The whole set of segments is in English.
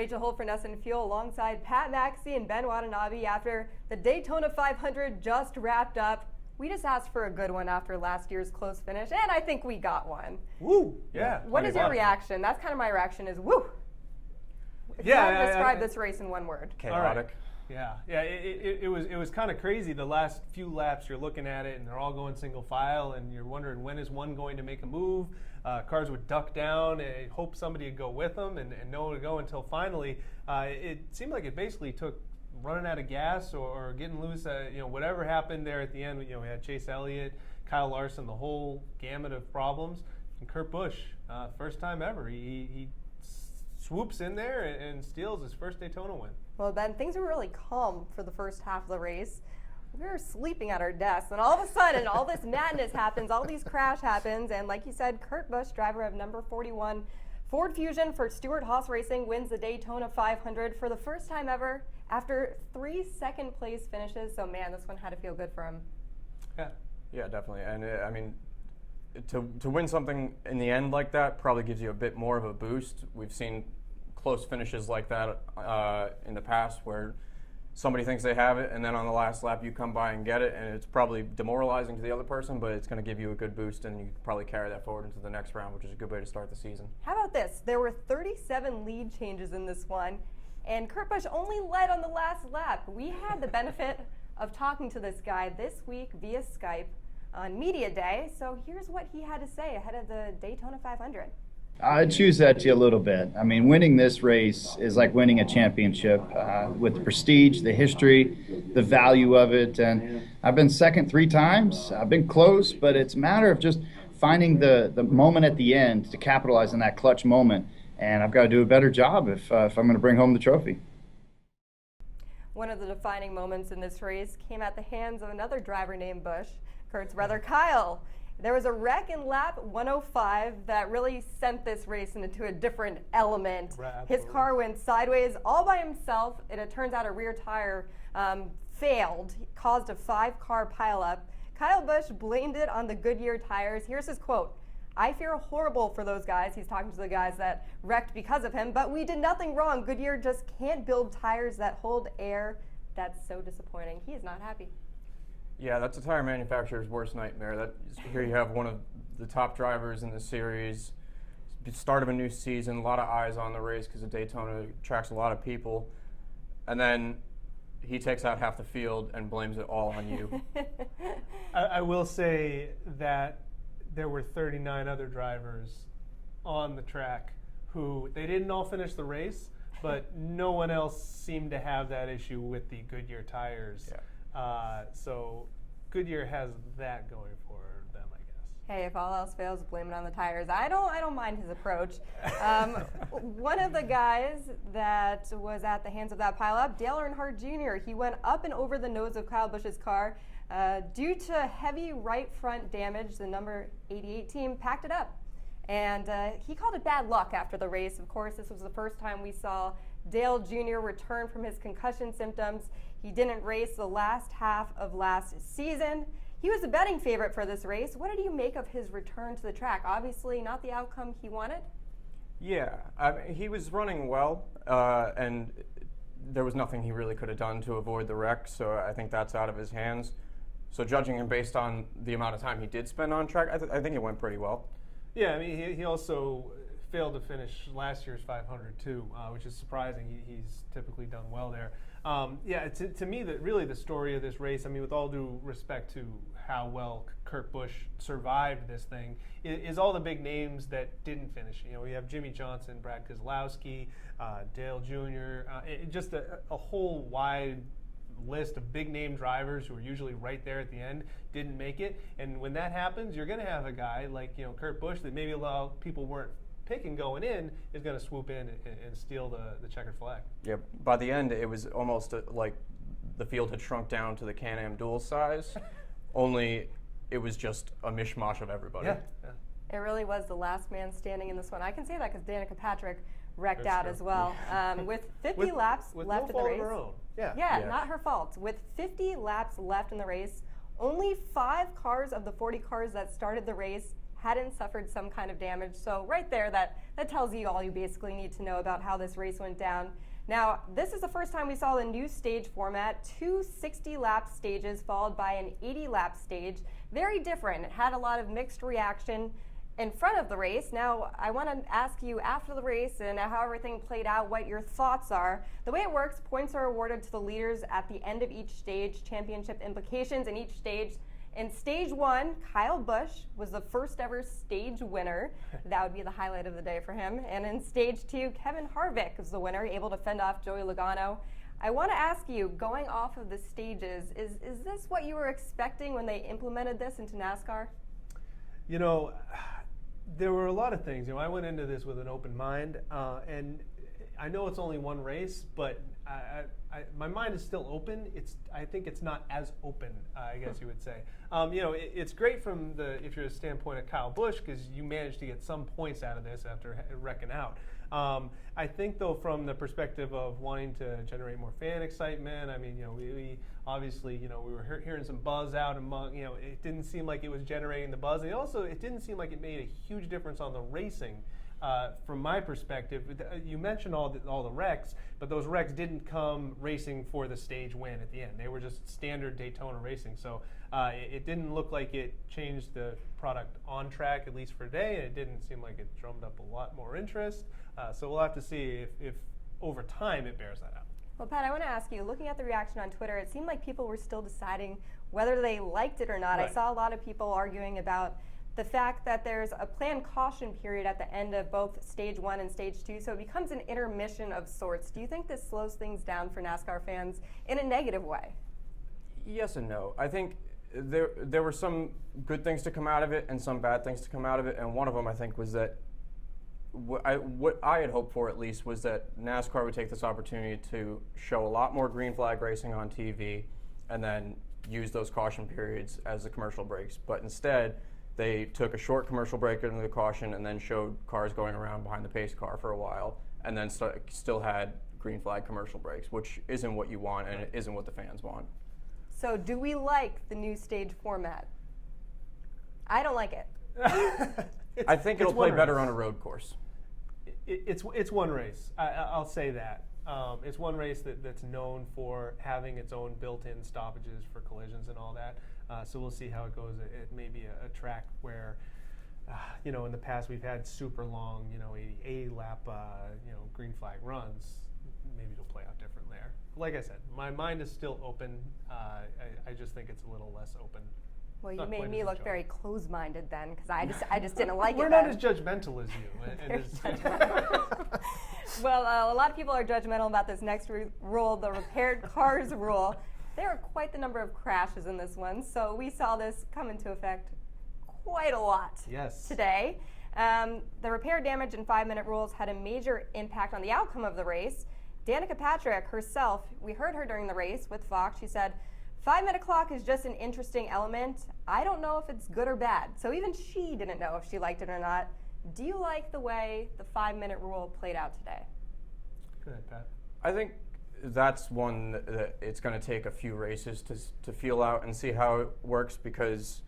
Rachel Holt for Ness and Fuel alongside Pat Maxey and Ben Watanabe after the Daytona 500 just wrapped up. We just asked for a good one after last year's close finish, and I think we got one. Woo! Yeah. What is your reaction? That's kind of my reaction is woo. If you had to describe this race in one word. Chaotic. Yeah. It was kind of crazy. The last few laps, you're looking at it, and they're all going single file, and you're wondering when is one going to make a move. Cars would duck down and hope somebody would go with them, and no one would go until finally. It seemed like it basically took running out of gas or getting loose. Whatever happened there at the end. We had Chase Elliott, Kyle Larson, the whole gamut of problems, and Kurt Busch, first time ever. He swoops in there and steals his first Daytona win. Well, Ben, things were really calm for the first half of the race. We were sleeping at our desks, and all of a sudden, all this madness happens, all these crash happens, and like you said, Kurt Busch, driver of number 41 Ford Fusion for Stewart-Haas Racing, wins the Daytona 500 for the first time ever after 3 second-place finishes. So, man, this one had to feel good for him. Yeah, definitely. And, to win something in the end like that probably gives you a bit more of a boost. We've seen close finishes like that in the past where somebody thinks they have it, and then on the last lap you come by and get it, and it's probably demoralizing to the other person, but it's going to give you a good boost, and you can probably carry that forward into the next round, which is a good way to start the season. How about this? There were 37 lead changes in this one, and Kurt Busch only led on the last lap. We had the benefit of talking to this guy this week via Skype on Media Day, so here's what he had to say ahead of the Daytona 500. I choose that to you a little bit. I mean, winning this race is like winning a championship with the prestige, the history, the value of it. And I've been second 3 times. I've been close, but it's a matter of just finding the moment at the end to capitalize on that clutch moment. And I've got to do a better job if I'm going to bring home the trophy. One of the defining moments in this race came at the hands of another driver named Busch, Kurt's brother Kyle. There was a wreck in lap 105 that really sent this race into a different element. Right, his car went sideways all by himself, and it turns out a rear tire failed, caused a 5-car pileup. Kyle Busch blamed it on the Goodyear tires. Here's his quote: "I feel horrible for those guys." He's talking to the guys that wrecked because of him, but we did nothing wrong. Goodyear just can't build tires that hold air. That's so disappointing. He is not happy. Yeah, that's a tire manufacturer's worst nightmare. Here you have one of the top drivers in the series, start of a new season, a lot of eyes on the race because the Daytona attracts a lot of people, and then he takes out half the field and blames it all on you. I will say that there were 39 other drivers on the track who, they didn't all finish the race, but no one else seemed to have that issue with the Goodyear tires. Yeah. So Goodyear has that going for them, I guess. Hey, if all else fails, blame it on the tires. I don't mind his approach. One of the guys that was at the hands of that pileup, Dale Earnhardt Jr., he went up and over the nose of Kyle Busch's car. Due to heavy right front damage, the number 88 team packed it up. And he called it bad luck after the race. Of course, this was the first time we saw Dale Jr. return from his concussion symptoms. He didn't race the last half of last season. He was a betting favorite for this race. What did you make of his return to the track? Obviously not the outcome he wanted. Yeah, he was running well, and there was nothing he really could have done to avoid the wreck, so I think that's out of his hands. So judging him based on the amount of time he did spend on track, I think it went pretty well. Yeah, I mean, he also failed to finish last year's 500 too, which is surprising. He's typically done well there. To me, really the story of this race, I mean, with all due respect to how well Kurt Busch survived this thing, is all the big names that didn't finish. We have Jimmy Johnson, Brad Keselowski, Dale Jr., just a whole wide list of big name drivers who are usually right there at the end didn't make it. And when that happens, you're going to have a guy like Kurt Busch that maybe a lot of people weren't picking going in is going to swoop in and steal the checkered flag. Yeah, by the end it was almost like the field had shrunk down to the Can-Am dual size, only it was just a mishmash of everybody. Yeah. It really was the last man standing in this one. I can say that because Danica Patrick wrecked That's out true. as well. With 50 laps with left no in the fault race. of her own. Yeah. Yeah, not her fault. With 50 laps left in the race, only 5 cars of the 40 cars that started the race hadn't suffered some kind of damage. So right there, that tells you all you basically need to know about how this race went down. Now, this is the first time we saw the new stage format, 2 60-lap stages followed by an 80-lap stage. Very different. It had a lot of mixed reaction in front of the race. Now, I want to ask you after the race and how everything played out, what your thoughts are. The way it works, points are awarded to the leaders at the end of each stage, championship implications in each stage. In stage 1, Kyle Busch was the first ever stage winner. That would be the highlight of the day for him. And in stage 2, Kevin Harvick was the winner, able to fend off Joey Logano. I want to ask you, going off of the stages, is this what you were expecting when they implemented this into NASCAR? You know, there were a lot of things. You know, I went into this with an open mind, and I know it's only one race, but my mind is still open. I think it's not as open, I guess you would say. You know, it's great from if you're a standpoint of Kyle Busch, because you managed to get some points out of this after wrecking out. I think, though, from the perspective of wanting to generate more fan excitement, I mean, you know, we obviously, you know, we were hearing some buzz out among, you know, it didn't seem like it was generating the buzz. And also, it didn't seem like it made a huge difference on the racing. From my perspective, you mentioned all the wrecks, but those wrecks didn't come racing for the stage win at the end. They were just standard Daytona racing. So it didn't look like it changed the product on track, at least for today, and it didn't seem like it drummed up a lot more interest. So we'll have to see if over time it bears that out. Well, Pat, I want to ask you, looking at the reaction on Twitter, it seemed like people were still deciding whether they liked it or not. Right. I saw a lot of people arguing about the fact that there's a planned caution period at the end of both stage 1 and stage 2, so it becomes an intermission of sorts. Do you think this slows things down for NASCAR fans in a negative way? Yes and no. I think there were some good things to come out of it and some bad things to come out of it, and one of them, I think, was that what I had hoped for, at least, was that NASCAR would take this opportunity to show a lot more green flag racing on TV and then use those caution periods as the commercial breaks. But instead, they took a short commercial break into the caution and then showed cars going around behind the pace car for a while, and then still had green flag commercial breaks, which isn't what you want and it isn't what the fans want. So do we like the new stage format? I don't like it. I think it'll play better race on a road course. It's one race. I'll say that. It's one race that's known for having its own built-in stoppages for collisions and all that. So we'll see how it goes. It may be a track where, you know, in the past we've had super long, you know, 80-lap, you know, green flag runs. Maybe it'll play out different there. Like I said, my mind is still open. I just think it's a little less open. Well, you Not made quite me as look enjoyable. very close-minded then, because I just didn't like We're it. not then. as judgmental as you. Very judgmental. Well, a lot of people are judgmental about this next rule, the repaired cars rule. There are quite the number of crashes in this one, so we saw this come into effect quite a lot today. The repair damage and 5-minute rules had a major impact on the outcome of the race. Danica Patrick herself, we heard her during the race with Fox. She said, 5-minute clock is just an interesting element. I don't know if it's good or bad. So even she didn't know if she liked it or not. Do you like the way the 5-minute rule played out today? Go ahead, Pat. I think that's one that it's going to take a few races to feel out and see how it works, because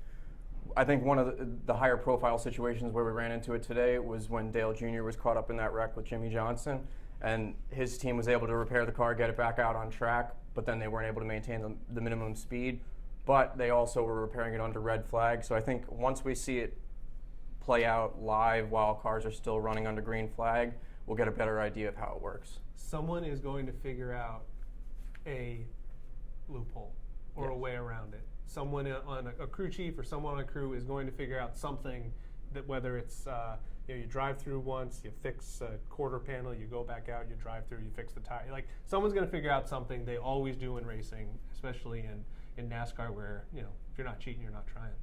I think one of the higher profile situations where we ran into it today was when Dale Jr. was caught up in that wreck with Jimmy Johnson, and his team was able to repair the car, get it back out on track, but then they weren't able to maintain the minimum speed, but they also were repairing it under red flag. So I think once we see it play out live while cars are still running under green flag, we'll get a better idea of how it works. Someone is going to figure out a loophole or a way around it. Someone on a crew chief or someone on a crew is going to figure out something that, whether it's you drive through once, you fix a quarter panel, you go back out, you drive through, you fix the tire. Like, someone's going to figure out something. They always do in racing, especially in NASCAR, where, you know, if you're not cheating, you're not trying.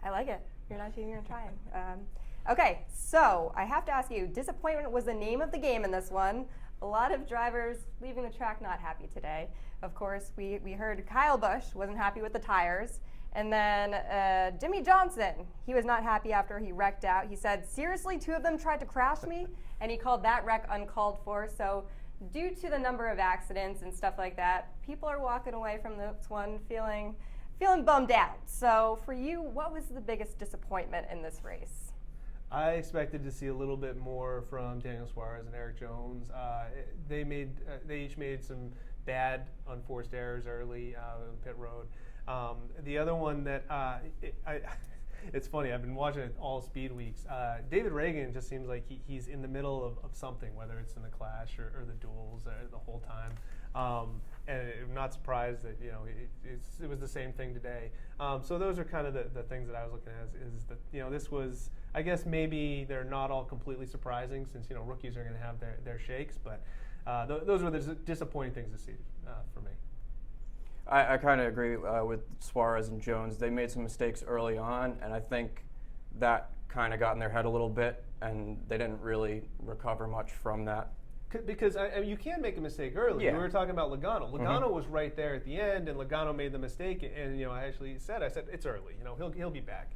I like it. You're not cheating, you're trying. Okay, so I have to ask you, disappointment was the name of the game in this one. A lot of drivers leaving the track not happy today. Of course, we heard Kyle Busch wasn't happy with the tires. And then Jimmy Johnson, he was not happy after he wrecked out. He said, seriously, 2 of them tried to crash me? And he called that wreck uncalled for. So due to the number of accidents and stuff like that, people are walking away from this one feeling bummed out. So for you, what was the biggest disappointment in this race? I expected to see a little bit more from Daniel Suarez and Eric Jones. They each made some bad unforced errors early on pit road. The other one that it's funny, I've been watching it all speed weeks. David Reagan just seems like he's in the middle of something, whether it's in the clash or the duels the whole time. And I'm not surprised that it was the same thing today. So those are kind of the things that I was looking at is that this was, I guess maybe they're not all completely surprising since rookies are going to have their shakes, but those were the disappointing things to see for me. I kind of agree with Suarez and Jones. They made some mistakes early on, and I think that kind of got in their head a little bit, and they didn't really recover much from that. Because you can make a mistake early. Yeah. We were talking about Logano. Logano was right there at the end, and Logano made the mistake. And I actually said it's early. He'll be back.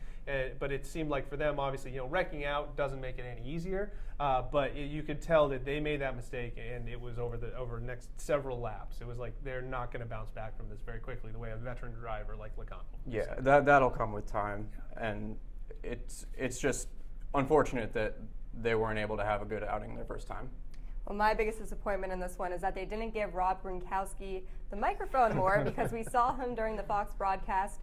But it seemed like for them, obviously, wrecking out doesn't make it any easier. But you could tell that they made that mistake, and it was over the next several laps. It was like they're not going to bounce back from this very quickly, the way a veteran driver like Logano. Yeah, that'll come with time, and it's just unfortunate that they weren't able to have a good outing their first time. Well, my biggest disappointment in this one is that they didn't give Rob Gronkowski the microphone more because we saw him during the Fox broadcast.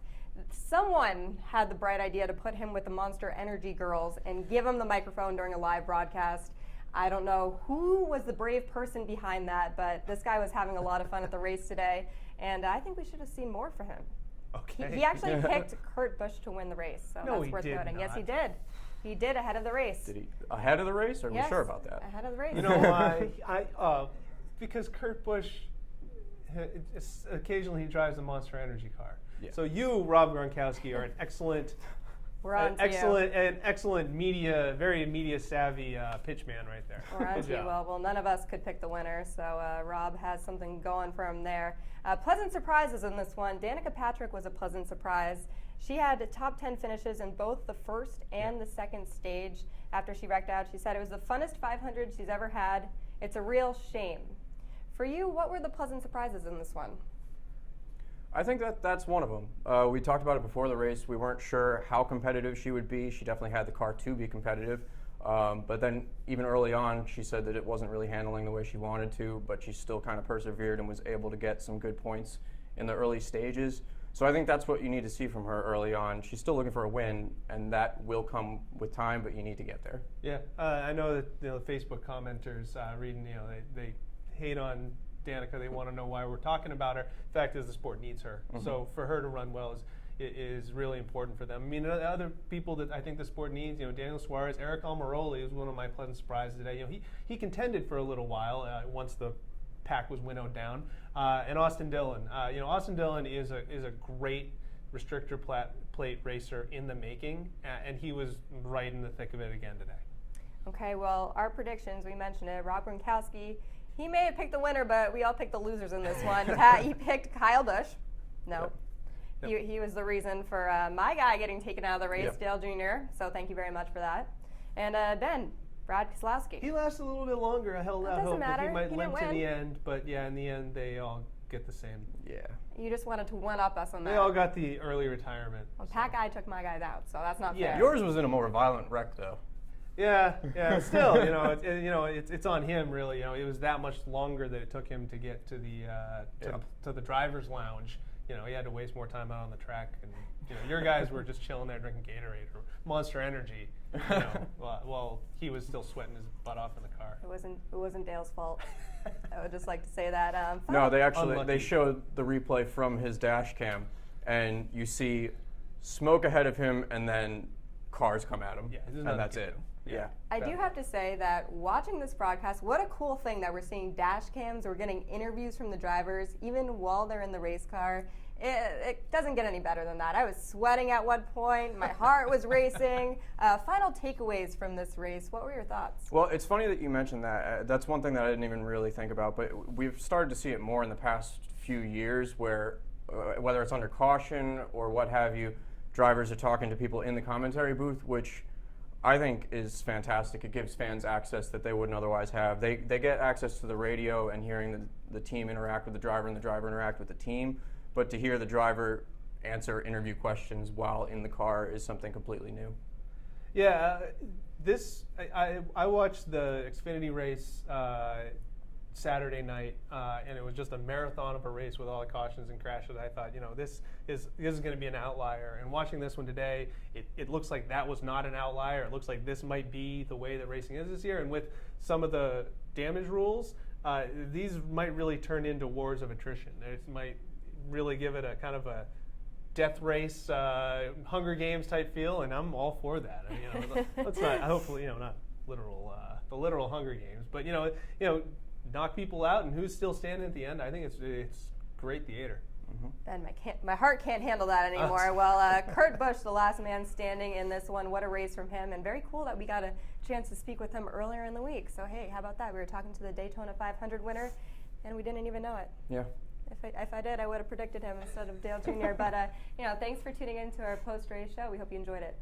Someone had the bright idea to put him with the Monster Energy girls and give him the microphone during a live broadcast. I don't know who was the brave person behind that, but this guy was having a lot of fun at the race today, and I think we should have seen more for him. Okay. He actually picked Kurt Busch to win the race, so No, that's worth he did noting. not. Yes, he did. He did ahead of the race. Did he ahead of the race? Are Yes, we sure about that? Ahead of the race. You know why? Because Kurt Busch, occasionally he drives a Monster Energy car. Yeah. So you, Rob Gronkowski, are an excellent, We're on to you. excellent very media savvy pitchman right there. We're on Good to you. job. Well, none of us could pick the winner, so Rob has something going for him there. Pleasant surprises in this one. Danica Patrick was a pleasant surprise. She had top 10 finishes in both the first and the second stage after she wrecked out. She said it was the funnest 500 she's ever had. It's a real shame. For you, what were the pleasant surprises in this one? I think that's one of them. We talked about it before the race. We weren't sure how competitive she would be. She definitely had the car to be competitive. But then even early on, she said that it wasn't really handling the way she wanted to, but she still kind of persevered and was able to get some good points in the early stages. So I think that's what you need to see from her early on. She's still looking for a win, and that will come with time, but you need to get there. Yeah, I know that the Facebook commenters reading, they hate on Danica. They want to know why we're talking about her. The fact is, the sport needs her. Mm-hmm. So for her to run well is really important for them. I mean, other people that I think the sport needs, Daniel Suarez, Eric Almirola is one of my pleasant surprises today. He contended for a little while once the pack was winnowed down. And Austin Dillon. Austin Dillon is a great restrictor plate racer in the making, and he was right in the thick of it again today. Okay, well, our predictions, we mentioned it. Rob Gronkowski, he may have picked the winner, but we all picked the losers in this one. He picked Kyle Busch. No. Yep. He was the reason for my guy getting taken out of the race, yep. Dale Jr., so thank you very much for that. And Brad Keselowski. He lasted a little bit longer. I held out hope that he might limp to win. the end, but yeah, in the end, they all get the same. Yeah. You just wanted to one-up us on that. They all got the early retirement. Well, Pat guy took my guys out, so that's not fair. Yours was in a more violent wreck, though. Yeah. Still, it's on him really. It was that much longer that it took him to get to the driver's lounge. He had to waste more time out on the track, and your guys were just chilling there drinking Gatorade or Monster Energy. While he was still sweating his butt off in the car. It wasn't Dale's fault. I would just like to say that. No, they showed the replay from his dash cam, and you see smoke ahead of him, and then cars come at him, and that's it. Yeah. I do have to say that watching this broadcast, what a cool thing that we're seeing dash cams. We're getting interviews from the drivers even while they're in the race car. It doesn't get any better than that. I was sweating at one point. My heart was racing. Final takeaways from this race. What were your thoughts? Well, it's funny that you mentioned that. That's one thing that I didn't even really think about, but we've started to see it more in the past few years where, whether it's under caution or what have you, drivers are talking to people in the commentary booth, which I think is fantastic. It gives fans access that they wouldn't otherwise have. They get access to the radio and hearing the team interact with the driver and the driver interact with the team. But to hear the driver answer interview questions while in the car is something completely new. Yeah, this I watched the Xfinity race Saturday night, and it was just a marathon of a race with all the cautions and crashes. I thought, this is going to be an outlier. And watching this one today, it looks like that was not an outlier. It looks like this might be the way that racing is this year. And with some of the damage rules, these might really turn into wars of attrition. It might really give it a kind of a death race, Hunger Games type feel, and I'm all for that. Let's not, hopefully, not literal, the literal Hunger Games, but knock people out, and who's still standing at the end. I think it's great theater. Mm-hmm. Ben, my heart can't handle that anymore. Well, Kurt Busch, the last man standing in this one. What a race from him, and very cool that we got a chance to speak with him earlier in the week. So hey, how about that? We were talking to the Daytona 500 winner, and we didn't even know it. Yeah. If I did, I would have predicted him instead of Dale Jr. But thanks for tuning in to our post-race show. We hope you enjoyed it.